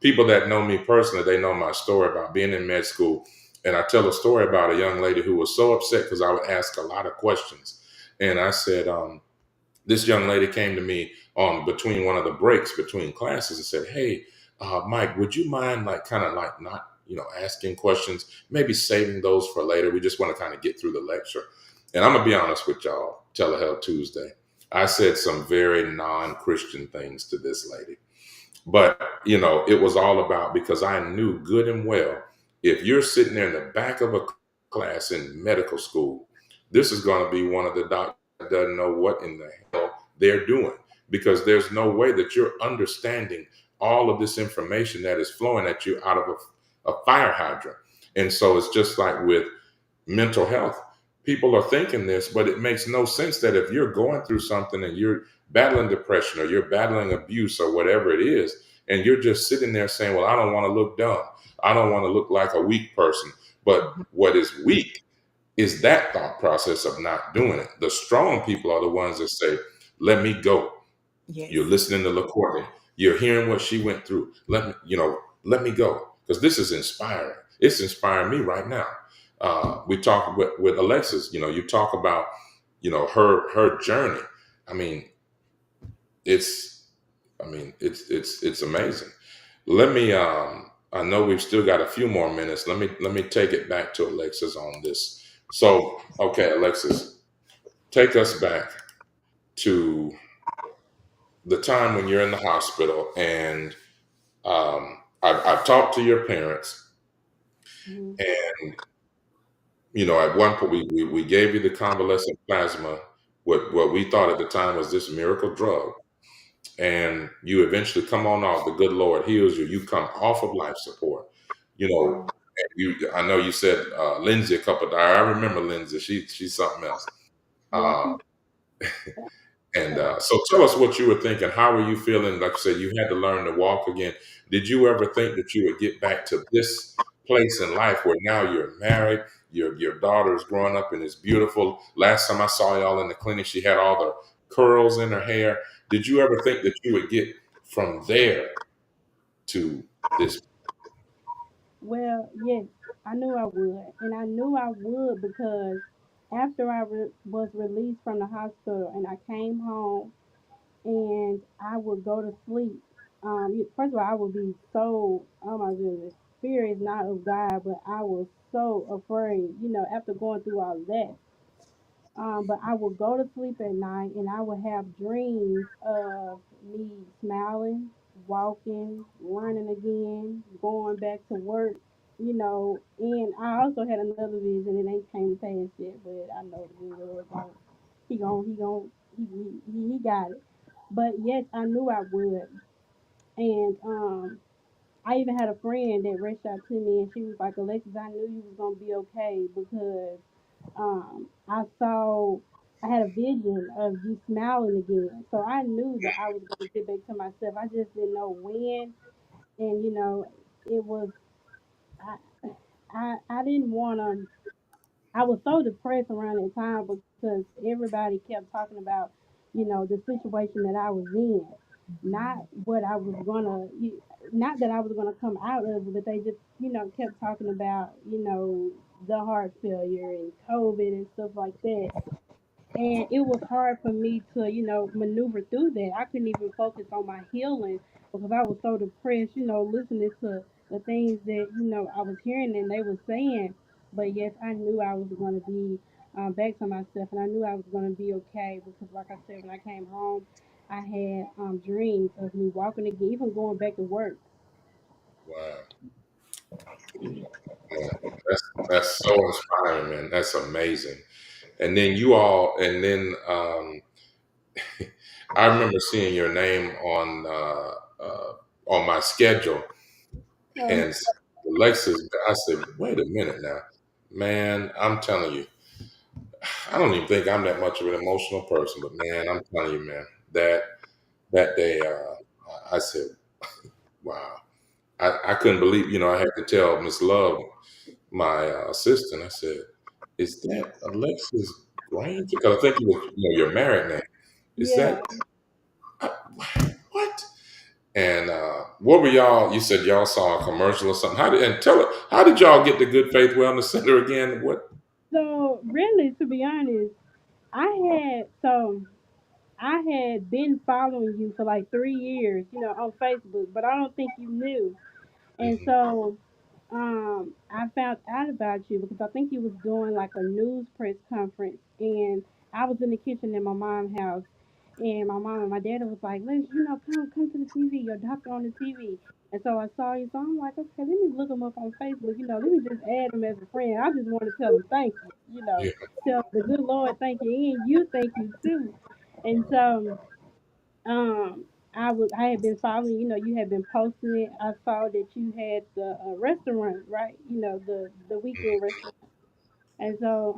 people that know me personally, they know my story about being in med school. And I tell a story about a young lady who was so upset because I would ask a lot of questions. And I said, this young lady came to me on between one of the breaks between classes and said, hey, Mike, would you mind like kind of like not, asking questions, maybe saving those for later? We just want to kind of get through the lecture. And I'm going to be honest with y'all, Telehealth Tuesday. I said some very non-Christian things to this lady. But, it was all about, because I knew good and well, if you're sitting there in the back of a class in medical school, this is going to be one of the doctors that doesn't know what in the hell they're doing, because there's no way that you're understanding all of this information that is flowing at you out of a fire hydrant. And so it's just like with mental health. People are thinking this, but it makes no sense that if you're going through something and you're battling depression or you're battling abuse or whatever it is, and you're just sitting there saying, well, I don't want to look dumb. I don't want to look like a weak person. But what is weak is that thought process of not doing it. The strong people are the ones that say, let me go. You're Yes. listening to LaCourtney. You're hearing what she went through. Let me go. Because this is inspiring. It's inspiring me right now. We talk with Alexis, you talk about, her journey. I mean, it's it's amazing. Let me I know we've still got a few more minutes. Let me take it back to Alexis on this. So, okay, Alexis, take us back to the time when you're in the hospital, and I've talked to your parents, Mhm. and at one point we gave you the convalescent plasma, what we thought at the time was this miracle drug, and you eventually come on off. The good Lord heals you. You come off of life support. You know, Wow. I know you said Lindsay a couple of times. I remember Lindsay. She's something else. Yes. Uh, and so tell us what you were thinking. How were you feeling? Like I said, you had to learn to walk again. Did you ever think that you would get back to this place in life where now you're married? your daughter's growing up and is beautiful. Last time I saw y'all in the clinic, she had all the curls in her hair. Did you ever think that you would get from there to this? Well, yes, I knew I would, and I knew I would because after was released from the hospital and I came home and I would go to sleep. First of all, I would be so, oh my goodness, fear is not of God, but I was so afraid, after going through all of that. But I would go to sleep at night and I would have dreams of me smiling, walking, running again, going back to work, And I also had another vision. It ain't came to pass yet, but I know the good Lord gon' he gon' he got it. But yes, I knew I would, and I even had a friend that reached out to me and she was like, Alexis, I knew you was gonna be okay because I saw I had a vision of you smiling again. So I knew that I was gonna get back to myself. I just didn't know when, and it was I I didn't wanna. I was so depressed around that time because everybody kept talking about, the situation that I was in, not what I was not that I was gonna come out of it, but they just, kept talking about, the heart failure and COVID and stuff like that. And it was hard for me to, maneuver through that. I couldn't even focus on my healing because I was so depressed, listening to the things that, I was hearing and they were saying. But yes, I knew I was going to be back to myself and I knew I was going to be okay because, like I said, when I came home, I had dreams of me walking again, even going back to work. Wow, man, that's so inspiring, man. That's amazing. And then I remember seeing your name on my schedule, So, and Alexis. I said, "Wait a minute now, man! I'm telling you, I don't even think I'm that much of an emotional person, but man, I'm telling you, man, that day, I said, wow, I couldn't believe. I had to tell Miss Love, my assistant. I said, is that Alexis Granger? Because I think your married name. Is that yeah. I, what? And what were y'all? You said y'all saw a commercial or something. How did y'all get the Good Faith Wellness Center again? What? So, really, to be honest, I had been following you for like 3 years, on Facebook, but I don't think you knew. And Mhm. so I found out about you because I think you was doing like a news press conference, and I was in the kitchen in my mom's house, and my mom and my dad was like, "Let's, come to the TV. Your doctor on the TV." And so I saw you, so I'm like, okay, let me look him up on Facebook. Let me just add him as a friend. I just want to tell him thank you. Yeah. Tell the good Lord thank you, and you thank you too. And so I had been following, you had been posting it. I saw that you had the restaurant, right? The weekend restaurant. And so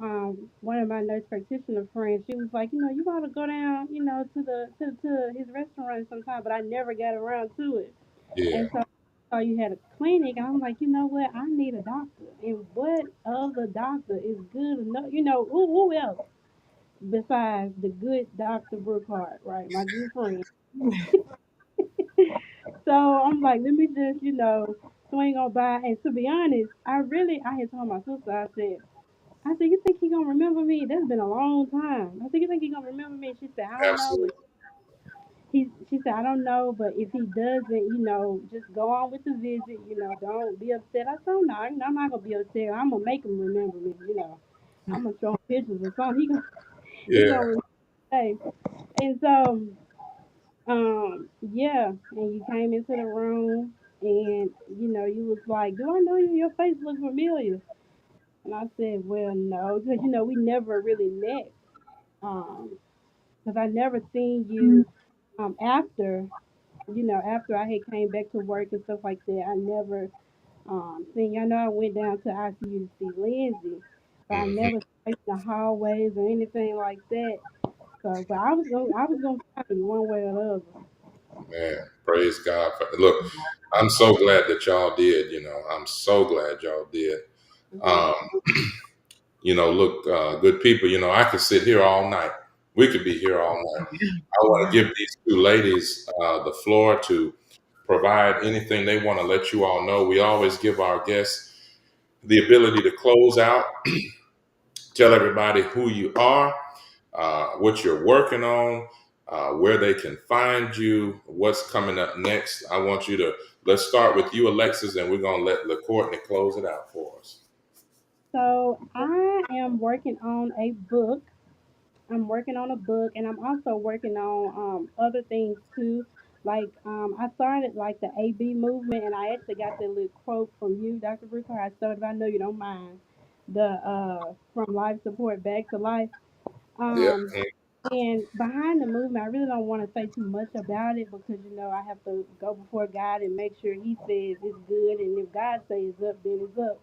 one of my nurse practitioner friends, she was like, you gotta go down, to his restaurant sometime, but I never got around to it. Yeah. And so I saw you had a clinic, and I'm like, you know what? I need a doctor. And what other doctor is good enough? Who else besides the good Dr. Brookhart, right? My good friend. So I'm like, let me just, swing on by. And to be honest, I had told my sister, I said, you think he gonna remember me? That's been a long time. I said, you think he gonna remember me? She said, I don't know, but Absolutely. she said, I don't know, but if he doesn't, just go on with the visit. Don't be upset. I said, no, I'm not gonna be upset. I'm gonna make him remember me. I'm gonna show him pictures or something. He Yeah. gonna remember. Hey. And so yeah, and you came into the room and you was like, do I know you? Your face looks familiar. And I said, well, no, because we never really met. Because I never seen you after after I had came back to work and stuff like that. I never seen you. I know I went down to ICU to see Lindsay, but I Hmm. never saw you in the hallways or anything like that. So, but I was gonna find you one way or the other. Man, praise God. Look, I'm so glad that y'all did. I'm so glad y'all did. Mhm. Um, Look, good people, I could sit here all night. We could be here all night. I want to Yeah. give these two ladies the floor to provide anything they want to let you all know. We always give our guests the ability to close out, tell everybody who you are, what you're working on, where they can find you, what's coming up next. Let's start with you, Alexis, and we're going to let LaCourtney close it out for us. So I am working on a book. I'm working on a book, and I'm also working on other things too. Like I started like the AB movement, and I actually got that little quote from you, Dr. Bruker. I started. I know you don't mind the from life support back to life. Yeah. Um, and behind the movement, I really don't want to say too much about it because I have to go before God and make sure He says it's good, and if God says it's up, then it's up.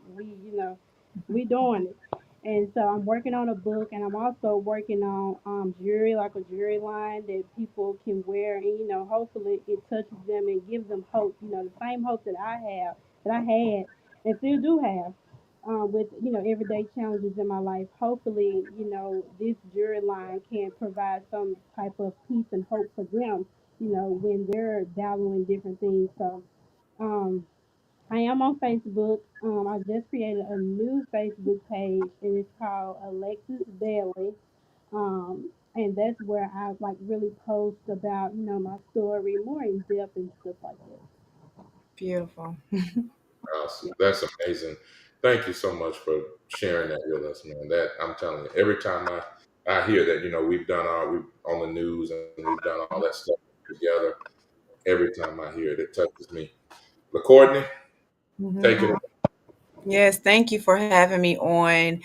We doing it. And so I'm working on a book, and I'm also working on jewelry, like a jewelry line that people can wear, and hopefully it touches them and gives them hope. The same hope that I had, and still do have with everyday challenges in my life. Hopefully, this jury line can provide some type of peace and hope for them. When they're battling different things. So, um, I am on Facebook. I just created a new Facebook page, and it's called Alexis Bailey. And that's where I like really post about my story more in depth and stuff like that. Beautiful. Awesome. That's amazing. Thank you so much for sharing that with us, man. That I'm telling you, every time I hear that, we've on the news and we've done all that stuff together. Every time I hear it, it touches me. LaCourtney, take it Mhm. away. Yes, thank you for having me on.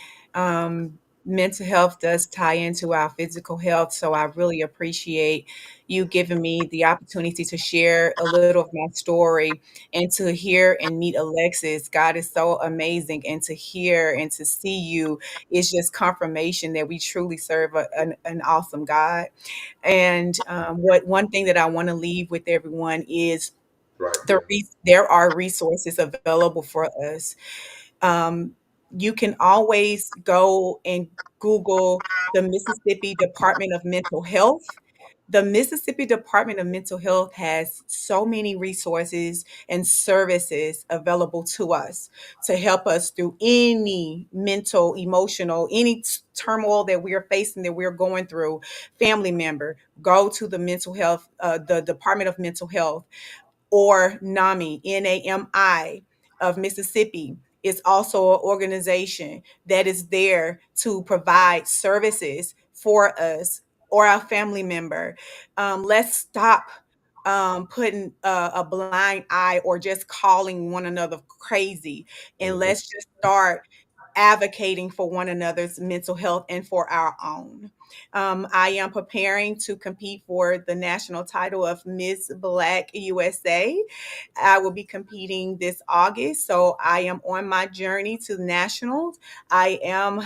Mental health does tie into our physical health, so I really appreciate you giving me the opportunity to share a little of my story and to hear and meet Alexis. God is so amazing, and to hear and to see you is just confirmation that we truly serve an awesome God. And what one thing that I want to leave with everyone is Right there. there are resources available for us. um, you can always go and Google the Mississippi Department of Mental Health. The Mississippi Department of Mental Health has so many resources and services available to us to help us through any mental, emotional, any turmoil that we are facing, that we're going through. Family member, go to the mental health, the Department of Mental Health, or NAMI, NAMI of Mississippi is also an organization that is there to provide services for us or our family member. Let's stop putting a blind eye or just calling one another crazy, and Mhm. let's just start advocating for one another's mental health and for our own. I am preparing to compete for the national title of Miss Black USA. I will be competing this August, so I am on my journey to nationals. I am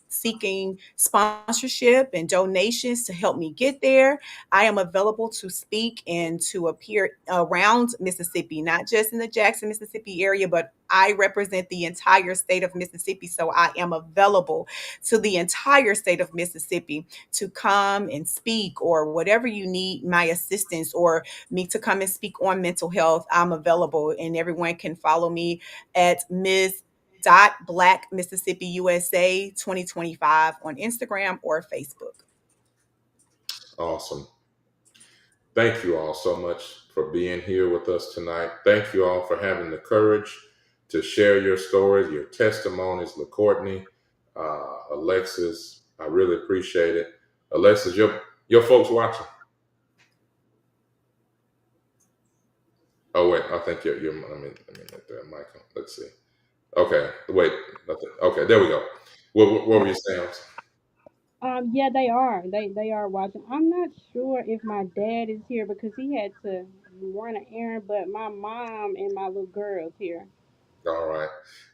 seeking sponsorship and donations to help me get there. I am available to speak and to appear around Mississippi, not just in the Jackson, Mississippi area, but I represent the entire state of Mississippi. So I am available to the entire state of Mississippi to come and speak, or whatever you need my assistance or me to come and speak on mental health. I'm available, and everyone can follow me at Ms. Black Mississippi USA 2025 on Instagram or Facebook. Awesome. Thank you all so much for being here with us tonight. Thank you all for having the courage to share your stories, your testimonies, LaCourtney, Alexis. I really appreciate it. Alexis, your folks watching. Oh wait, I think your let me get that mic on. Let's see. Okay, wait. Nothing. Okay, there we go. What were you saying? Yeah, they are. They are watching. I'm not sure if my dad is here because he had to run an errand, but my mom and my little girl's here. All right.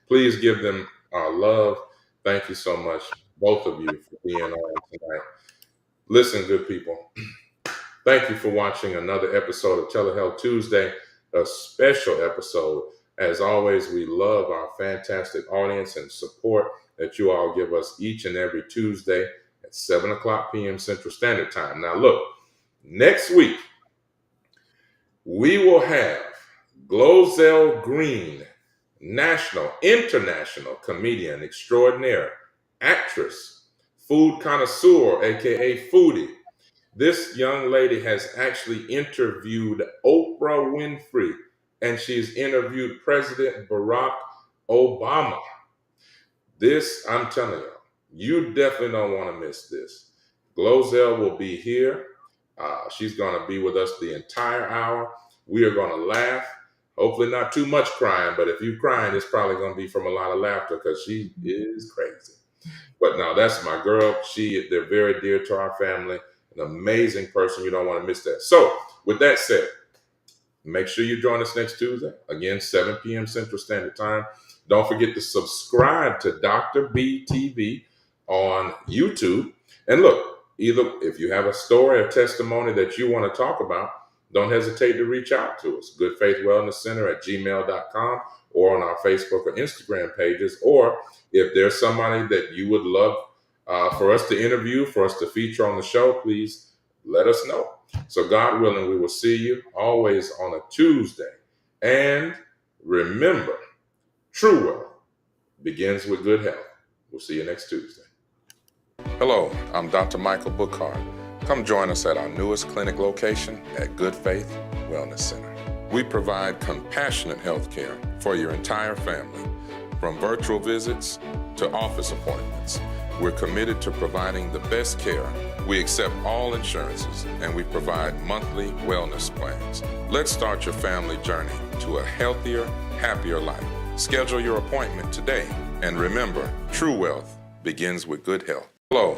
Please give them our love. Thank you so much, both of you, for being on tonight. Listen, good people. Thank you for watching another episode of Telehealth Tuesday, a special episode. As always, we love our fantastic audience and support that you all give us each and every Tuesday at 7 o'clock p.m. Central Standard Time. Now, look, next week, we will have Glozell Green, international comedian extraordinaire, actress, food connoisseur, aka foodie. This young lady has actually interviewed Oprah Winfrey, and she's interviewed President Barack Obama. This, I'm telling you definitely don't want to miss this. Glozell will be here. She's going to be with us the entire hour. We are going to laugh. Hopefully not too much crying, but if you're crying, it's probably going to be from a lot of laughter because she is crazy. But no, that's my girl. They're very dear to our family. An amazing person. You don't want to miss that. So with that said, make sure you join us next Tuesday. Again, 7 p.m. Central Standard Time. Don't forget to subscribe to Dr. B TV on YouTube. And look, either if you have a story or testimony that you want to talk about, don't hesitate to reach out to us. Good Faith Wellness Center at gmail.com or on our Facebook or Instagram pages. Or if there's somebody that you would love for us to interview, for us to feature on the show, please let us know. So God willing, we will see you always on a Tuesday. And remember, true wealth begins with good health. We'll see you next Tuesday. Hello, I'm Dr. Michael Bookhart. Come join us at our newest clinic location at Good Faith Wellness Center. We provide compassionate health care for your entire family, from virtual visits to office appointments. We're committed to providing the best care. We accept all insurances, and we provide monthly wellness plans. Let's start your family journey to a healthier, happier life. Schedule your appointment today, and remember, true wealth begins with good health. Hello,